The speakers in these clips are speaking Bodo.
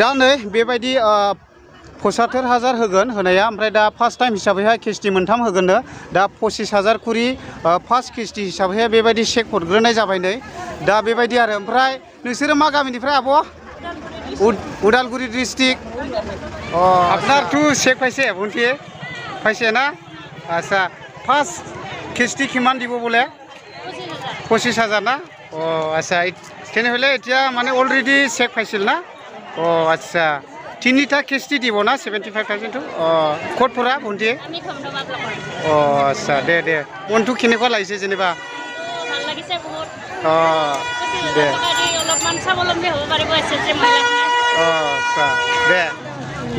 दा नै बेबायदि 75,000 होगोन होनाया ओमफ्राय दा फार्स्ट टाइम हिसाबैहाय किस्ति मोनथाम होगोननो दा 25,000 कुरि फार्स्ट किस्ति हिसाबैहाय बेबायदि चेक हरग्रोनाय जाबाय नै दा बेबायदि आरो ओमफ्राय नोंसोरो मा गामिनिफ्राय आब' उदालगुरि डिस्ट्रिक्ट আপনার তো চেক পাইছে ভন্টিয়ে পাইছে না আচ্ছা ফার্স্ট কিস্তি কিমান দিব বলে 25,000 না আচ্ছা তেনেহলে এতিয়া মানে অলরেডি চেক পাইছিল না আচ্ছা তিনিটা কিস্তি দিব না 75,000 তো ক'তপৰা ভন্টিয়ে আচ্ছা দে মনটো কেনেকুৱা লাগিছে যেনিবা ভাল লাগিছে বহুত দে অলপমান স্বাৱলম্বী হ'ব পাৰিব এসএসজি মহিলাখিনি আচ্ছা দে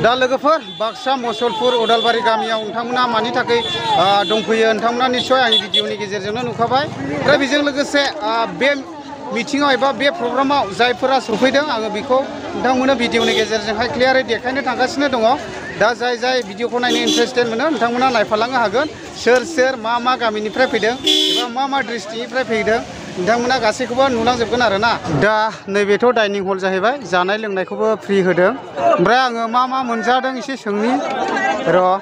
दा लोगोफोर बाक्सा मसलपुर उदालबारि गामियाव नोंथांमोना मानि थाखाय दंफैयो नोंथांमोना निश्चय आंनि भिडिअनि गेजेरजोंनो नुखाबाय ओमफ्राय बेजों लोगोसे बे मिटिङाव एबा बे प्रग्रामाव जायफोरा सफैदों आङो बेखौ नोंथांमोननो भिडिअनि गेजेरजोंहाय क्लियारै देखायनो थांगासिनो दङ दा जाय भिडिअखौ नायनो इन्टारेस्टेड मोनो नोंथांमोना नायफालांनो हागोन सोर मा गामिनिफ्राय फैदों एबा मा डिस्ट्रिक्टनिफ्राय फैदों नोंथांमोना गासैखौबो नुलांजोबगोन आरो ना दा नैबेथ' डाइनिं हल जाहैबाय जानाय लोंनायखौबो फ्रि होदों ओमफ्राय आङो मा मोनजादों एसे सोंनि र'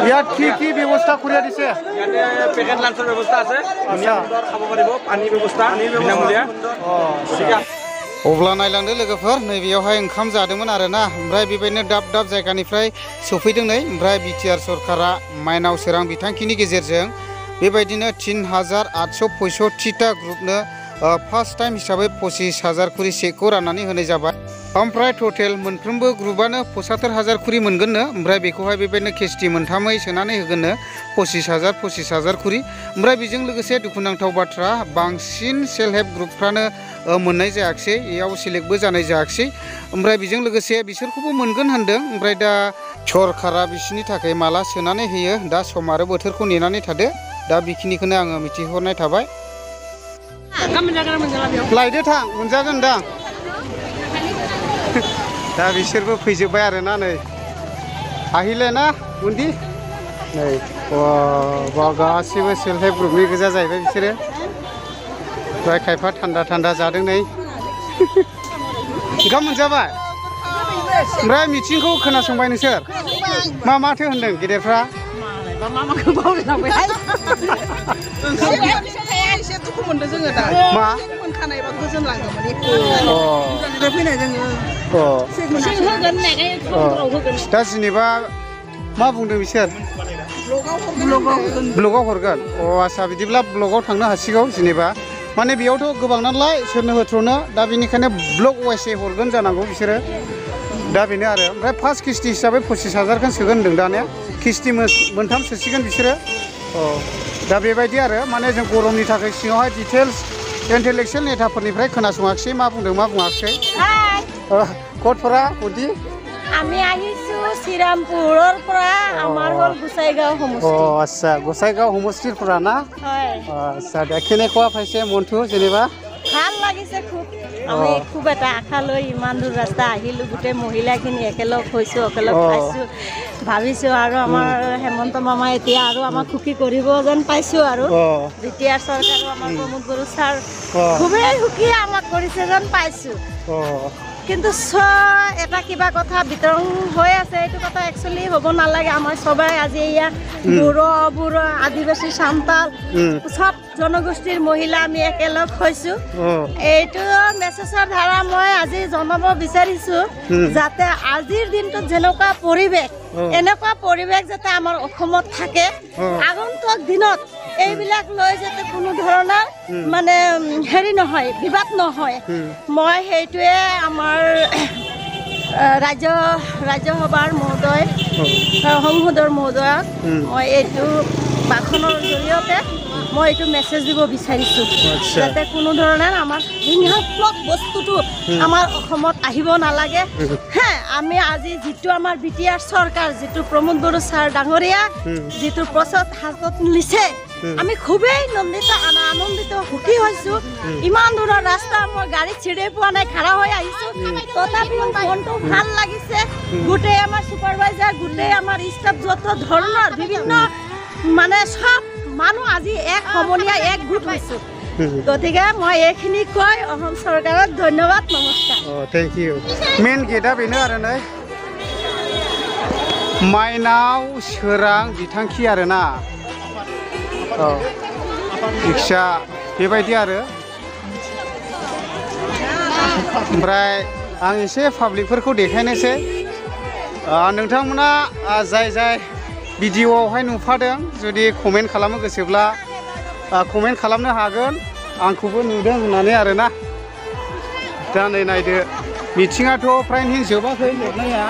ইয়াত কি ব্যৱস্থা কৰি দিছে ইয়াতে পেকেট লাঞ্চৰ ব্যৱস্থা আছে খাব পাৰিব পানী ব্যৱস্থা বিনামূলীয়া अब्ला नायलांदो लोगोफोर नैबेयावहाय ओंखाम जादोंमोन आरोना ओमफ्राय बेबायदिनो दाब जायगानिफ्राय सफैदों नै ओमफ्राय बिटिआर सरकारा माइनाव सोरां बिथांखिनि गेजेरजों बेबायदिनो 3,865टा ग्रुपनो फार्स्ट टाइम हिसाबै 25,000 कुरि चेकखौ राननानै होनाय जाबाय ओमफ्राय टटेल मोनफ्रोमबो ग्रुपआनो 75,000 कुरि मोनगोननो ओमफ्राय बेखौहाय बेबायदिनो किस्ति मोनथामै सोनानै होगोननो 25,000 कुरि ओमफ्राय बेजों लोगोसे दुखुनांथाव बाथ्रा बांसिन सेल्फ हेल्प ग्रुपफ्रानो मोननाय जायाखिसै इयाव सिलेक्टबो जानाय जायाखिसै ओमफ्राय बेजों लोगोसे बिसोरखौबो मोनगोन होनदों ओमफ्राय दा सरकारा बिसोरनि थाखाय माला सोनानै होयो दा सम आरो बोथोरखौ नेनानै थादो दा बेखिनिखौनो आङो मिथिहरनाय थाबाय लायदो थां मोनजागोन दां दा बिसोरबो फैजोब्बाय आरोना नै हाहिले ना उन्दी नै गासिबो सेल्फ हेल्प ग्रुपनि गोजा जाहैबाय बिसोरो ओमफ्राय खायफा थान्दा जादों नै ओंखाम मोनजाबाय ओमफ्राय मिटिंखौ खोनासंबाय नोंसोर माथो होनदों गेदेरफ्रा एसे दुखु मोनदों जोङो दा मा मोनखानायबा गोजोन लाङोमोन फैनाय जोङो दा जेनेबा मा बुंदों बिसोर ब्लगाव हरगोन आच्छा बिदिब्ला ब्लगाव थांनो हासिगौ जेनेबा माने बेयावथ' गोबां नालाय सोरनो होथ्र'नो दा बेनिखायनो ब्लग वाइसै हरगोन जानांगौ बिसोरो दा बेनो आरो ओमफ्राय फार्स्ट किस्ति हिसाबै 25,000 सोगोन होनदों दानिया किस्ति मोनथाम सोसिगोन बिसोरो दा बेबायदि आरो माने जों गरमनि थाखाय सिङावहाय डिटेल्स इन्टेलेक्सुवेल नेताफोरनिफ्राय खोनासङाखिसै मा बुंदों मा बुङाखिसै ক'তপৰা उदी আমি আহিছো শ্ৰীৰামপুৰৰ পৰা আমাৰ হল গোসাইগাঁও সমষ্টি আচ্ছা গোসাইগাঁও সমষ্টিৰ পৰা না হয় আচ্ছা কেনেকুৱা পাইছে মনটো যেনিবা ভাল লাগিছে খুব আমি খুব এটা আশা লৈ ইমান দূৰ ৰাস্তা আহিলো গোটেই মহিলাখিনি একেলগ হৈছো একেলগ খাইছো ভাবিছো আৰু আমাৰ হেমন্ত মামা এতিয়া আৰু আমাক সুখী কৰিব যেন পাইছো আৰু বিটিআৰ চৰকাৰ আমাৰ প্ৰমোদ বড়ো ছাৰ খুবেই সুখী আমাক কৰিছে যেন পাইছো কিন্তু এটা কিবা কথা বিতৰণ হৈ আছে এইটো কথা একচুৱেলি হ'ব নালাগে আমাৰ সবাই আজি এয়া বুঢ়ো আদিবাসী সান্তাল সব জনগোষ্ঠীৰ মহিলা আমি একেলগ হৈছো এইটো মেছেজৰ ধাৰা মই আজি জনাব বিচাৰিছো যাতে আজিৰ দিনটোত যেনেকুৱা পৰিৱেশ এনেকুৱা পৰিৱেশ যাতে আমাৰ অসমত থাকে আগন্তুক দিনত এইবিলাক লৈ যাতে কোনো ধৰণৰ মানে হেৰি নহয় বিবাদ নহয় মই সেইটোৱে আমাৰ ৰাজ্যসভাৰ মহোদয় সংসদৰ মহোদয়ক মই এইটো ভাষণৰ জৰিয়তে মই এইটো মেছেজ দিব বিচাৰিছো যাতে কোনো ধৰণৰ আমাৰ হিংসাত্মক বস্তুটো আমাৰ অসমত আহিব নালাগে হ্যাঁ আমি আজি যিটো আমাৰ বিটিআৰ চৰকাৰ যিটো প্ৰমোদ বড়ো ছাৰ ডাঙৰীয়া যিটো প্ৰচাৰ হাতত নিছে আমি খুবেই আনন্দিত সুখী হৈছো ইমান দূৰৰ ৰাস্তা মই গাড়ী ছিড়ে পোৱা নাই খাৰা হৈ আহিছো তথাপিও মনটো ভাল লাগিছে গোটেই আমাৰ সুপাৰভাইজাৰ গোটেই আমাৰ ষ্টাফ যত ধৰণৰ বিভিন্ন মানে সব মানুহ আজি এক সমনীয়া এক গোট হৈছো গতিকে মই এইখিনি কৈ অসম চৰকাৰক ধন্যবাদ নমস্কাৰ थैंक यू मेन गेटआ बेनो आरो नै माइनाव सोरां बिथांखि आरोना रिक्सा बेबायदि आरो ओमफ्राय आं एसे पाब्लिकफोरखौ देखायनोसै नोंथांमोना जाय भिडिअआवहाय नुफादों जुदि कमेन्ट खालामनो गोसोब्ला कमेन्ट खालामनो हागोन आंखौबो नुदों होननानै आरोना दा नै नायदो मिथिङाथ' फ्रायनो जोबाखै जोबनाया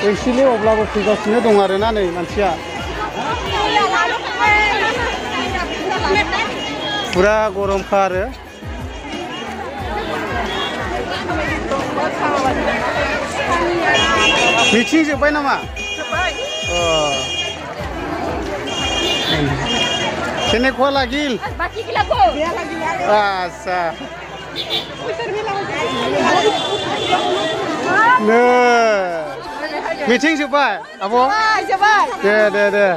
एसेल' अब्लाबो फैगासिनो दं आरोना नै मानसिया फुरा गरमखा आरो मिथिं जोब्बाय नामा केनेकुवा लागिल आच्छा मिथिं जोब्बाय आब' दे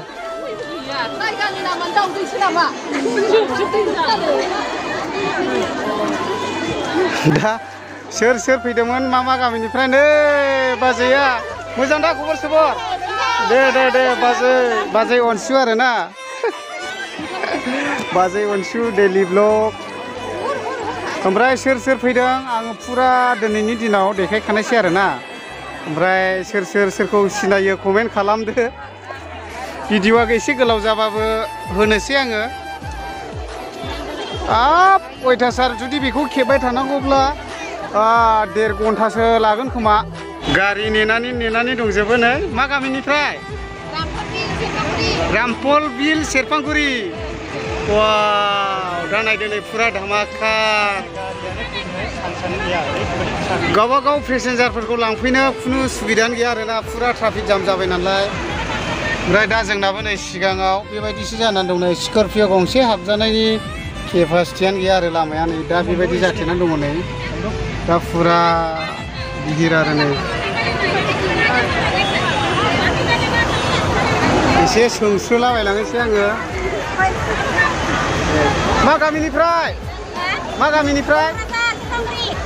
दा सोर फैदोंमोन मा गामिनिफ्राय नै बाजैया मोजां दा खबर सबर दे बाजै अनसु आरोना बाजै अनसु डेली ब्लग ओमफ्राय सोर फैदों आङो फुरा दिनैनि दिनाव देखायखानायसै आरोना ओमफ्राय सोरखौ सिनायो कमेन्ट खालामदो भिडिअआ एसे गोलाव जाबाबो होनोसै आङो अयथासार जुदि बेखौ खेबबाय थानांगौब्ला 1.5 घन्टासो लागोन खोमा गारि नेनानै दंजोबो नै मा गामिनिफ्राय रामफल बिल सेरफांगुरि वाव दा नायदो नै फुरा धामाका गावबागाव पेसेन्जारफोरखौ लांफैनो खुनु सुबिदायानो गैया आरोना फुरा ट्राफिक जाम जाबाय नालाय ओमफ्राय दा जोंनाबो नै सिगाङाव बेबायदिसो जानानै दं नै स्करपिय' गंसे हाबजानायनि केपासिटियानो गैया आरो लामाया नै दा बेबायदि जाथेनानै दङ नै दा फुरा गिदिर आरो नै एसे सोंस्रोलाबायलांनोसै आङो मा गामिनिफ्राय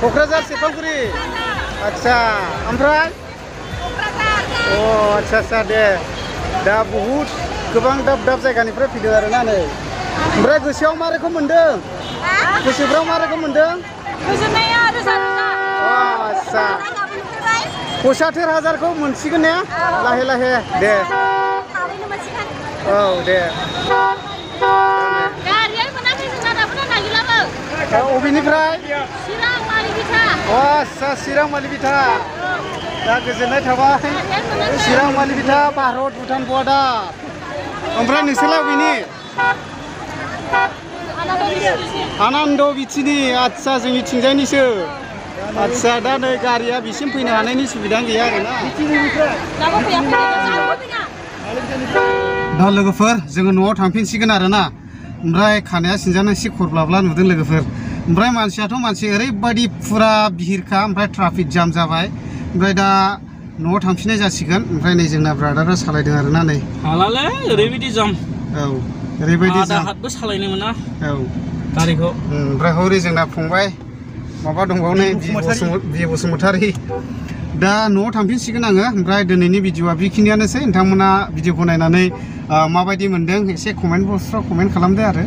क'क्राझार सेरफांगुरि आच्छा ओमफ्राय आच्छा दे दा बहुद गोबां दाब जायगानिफ्राय फैदों आरोना नै ओमफ्राय गोसोआव मा रोखोम मोनदों गोसोफ्राव मा रोखोम मोनदों आच्छा 75,000खौ मोनसिगोन ने लाहे दे औ दे अबेनिफ्राय आच्छा चिरां मालिबिथा दा गोजोननाय थाबाय चिरां मालिबिथा भारत भुटान बर्डार ओमफ्राय नोंसोरलाय अबेनि आनन्द बिथिनि आच्छा जोंनिथिंजायनिसो आच्छा दा नै गारिया बिसिम फैनो हानायनि सुबिदा गैया आरोना दा लोगोफोर जोङो न'आव थांफिनसिगोन आरोना ओमफ्राय खानाया सिनजानो एसे खरब्लाब्ला नुदों लोगोफोर ओमफ्राय मानसियाथ' मानसि ओरैबायदि फुरा भिरखा ओमफ्राय ट्राफिक जाम जाबाय ओमफ्राय दा न'आव थांफिननाय जासिगोन ओमफ्राय नै जोंना ब्रादारा सालायदों आरोना नै हालालै ओरैबायदि जाम ओरैबायदि जाम हातबो सालायनो मोना गारिखौ ओमफ्राय हरै जोंना फंबाय माबा दंबावो नै बि बसुमतारी दा न'आव थांफिनसिगोन आङो ओमफ्राय दिनैनि भिडिअआ बेखिनियानोसै नोंथांमोना भिडिअखौ नायनानै माबायदि मोनदों एसे कमेन्ट बक्सफ्राव कमेन्ट खालामदो आरो